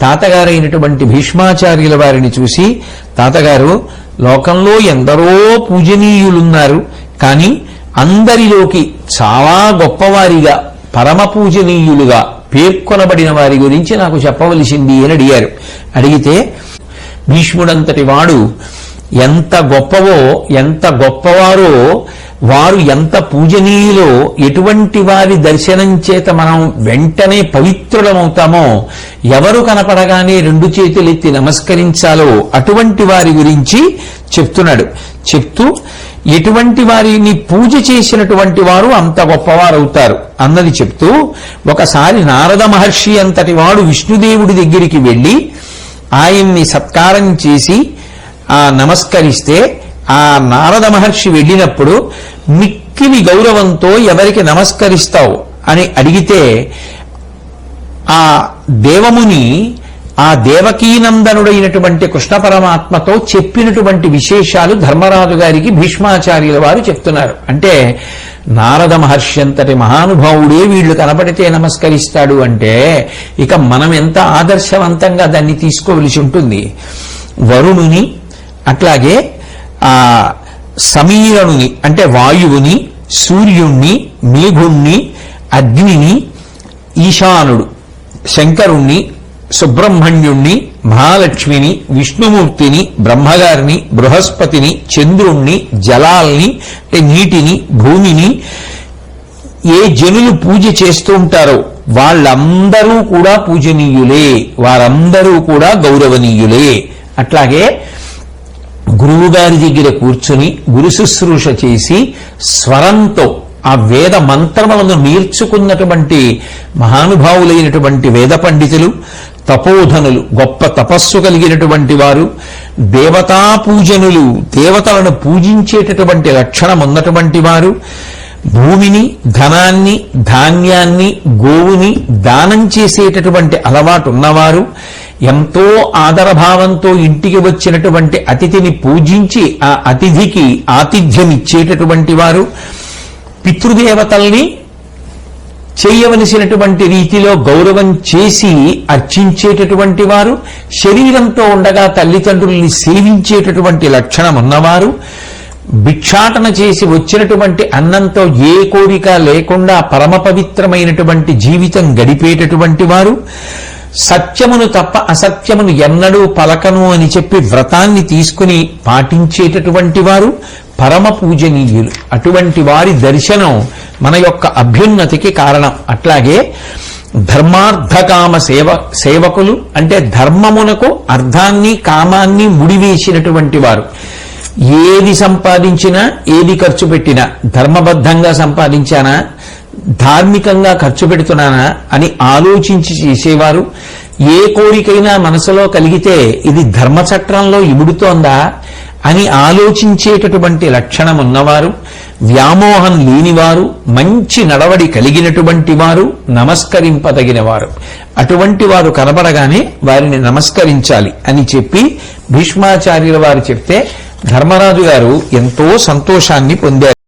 తాతగారైనటువంటి భీష్మాచార్యుల వారిని చూసి, తాతగారు, లోకంలో ఎందరో పూజనీయులున్నారు, కానీ అందరిలోకి చాలా గొప్పవారిగా పరమ పూజనీయులుగా పేర్కొనబడిన వారి గురించి నాకు చెప్పవలసింది అని అడిగారు. అడిగితే భీష్ముడంతటి వాడు ఎంత గొప్పవారో, వారు ఎంత పూజనీయులో, ఎటువంటి వారి దర్శనం చేత మనం వెంటనే పవిత్రులమవుతామో, ఎవరు కనపడగానే 2 చేతులెత్తి నమస్కరించాలో అటువంటి వారి గురించి చెప్తున్నాడు. చెప్తూ ఎటువంటి వారిని పూజ చేసినటువంటి వారు అంత గొప్పవారవుతారు అన్నది చెప్తూ, ఒకసారి నారద మహర్షి అంతటి వాడు విష్ణుదేవుడి దగ్గరికి వెళ్లి ఆయన్ని సత్కారం చేసి నమస్కరిస్తే, ఆ నారద మహర్షి వెళ్ళినప్పుడు మిక్కిలి గౌరవంతో ఎవరికి నమస్కరిస్తావు అని అడిగితే, ఆ దేవముని ఆ దేవకీనందనుడైనటువంటి కృష్ణ పరమాత్మతో చెప్పినటువంటి విశేషాలు ధర్మరాజు గారికి భీష్మాచార్యుల వారు చెప్తున్నారు. అంటే నారద మహర్షి అంతటి మహానుభావుడే వీళ్లు కనపడితే నమస్కరిస్తాడు అంటే ఇక మనం ఎంత ఆదర్శవంతంగా దాన్ని తీసుకోవలసి ఉంటుంది. వరుణుని, అట్లాగే ఆ సమీరణుని అంటే వాయువుని, సూర్యుణ్ణి, మేఘుణ్ణి, అగ్నిని, ఈశానుడు శంకరుణ్ణి, సుబ్రహ్మణ్యుణ్ణి, మహాలక్ష్మిని, విష్ణుమూర్తిని, బ్రహ్మగారిని, బృహస్పతిని, చంద్రుణ్ణి, జలాల్ని నీటిని, భూమిని ఏ జనులు పూజ చేస్తూ ఉంటారో వాళ్ళందరూ కూడా పూజనీయులే, వారందరూ కూడా గౌరవనీయులే. అట్లాగే గురువుగారి దగ్గర కూర్చుని గురు శుశ్రూష చేసి స్వరంతో ఆ వేద మంత్రములను నేర్చుకున్నటువంటి మహానుభావులైనటువంటి వేద పండితులు, తపోధనులు, గొప్ప తపస్సు కలిగినటువంటి వారు, దేవతా పూజనులు, దేవతలను పూజించేటటువంటి లక్షణం ఉన్నటువంటి వారు, భూమిని, ధనాన్ని, ధాన్యాన్ని, గోవుని దానం చేసేటటువంటి అలవాటు ఉన్నవారు, ఎంతో ఆదరభావంతో ఇంటికి వచ్చినటువంటి అతిథిని పూజించి ఆ అతిథికి ఆతిథ్యం ఇచ్చేటటువంటి వారు, పితృదేవతల్ని చేయవలసినటువంటి రీతిలో గౌరవం చేసి అర్చించేటటువంటి వారు, శరీరంతో ఉండగా తల్లిదండ్రుల్ని సేవించేటటువంటి లక్షణం ఉన్నవారు, భిక్షాటన చేసి వచ్చినటువంటి అన్నంతో ఏ కోరిక లేకుండా పరమ పవిత్రమైనటువంటి జీవితం గడిపేటటువంటి వారు, సత్యమును తప్ప అసత్యమును ఎన్నడూ పలకను అని చెప్పి వ్రతాన్ని తీసుకుని పాటించేటటువంటి వారు పరమ పూజనీయులు. అటువంటి వారి దర్శనం మన యొక్క అభ్యున్నతికి కారణం. అట్లాగే ధర్మార్థకామ సేవకులు అంటే ధర్మమునకు అర్థాన్ని, కామాన్ని ముడివేసినటువంటి వారు, ఏది సంపాదించినా, ఏది ఖర్చు పెట్టినా ధర్మబద్ధంగా సంపాదించానా, ధార్మికంగా ఖర్చు పెడుతున్నానా అని ఆలోచించి చేసేవారు. ఏ కోరికైనా మనసులో కలిగితే ఇది ధర్మచట్రంలో ఇముడుతోందా అని ఆలోచించేటటువంటి లక్షణం ఉన్నవారు, వ్యామోహం లేనివారు, మంచి నడవడి కలిగినటువంటి వారు, నమస్కరింపదగిన వారు. అటువంటి వారు కనబడగానే వారిని నమస్కరించాలి అని చెప్పి భీష్మాచార్యుల వారు చెప్తే ధర్మరాజు గారు ఎంతో సంతోషాన్ని పొందారు.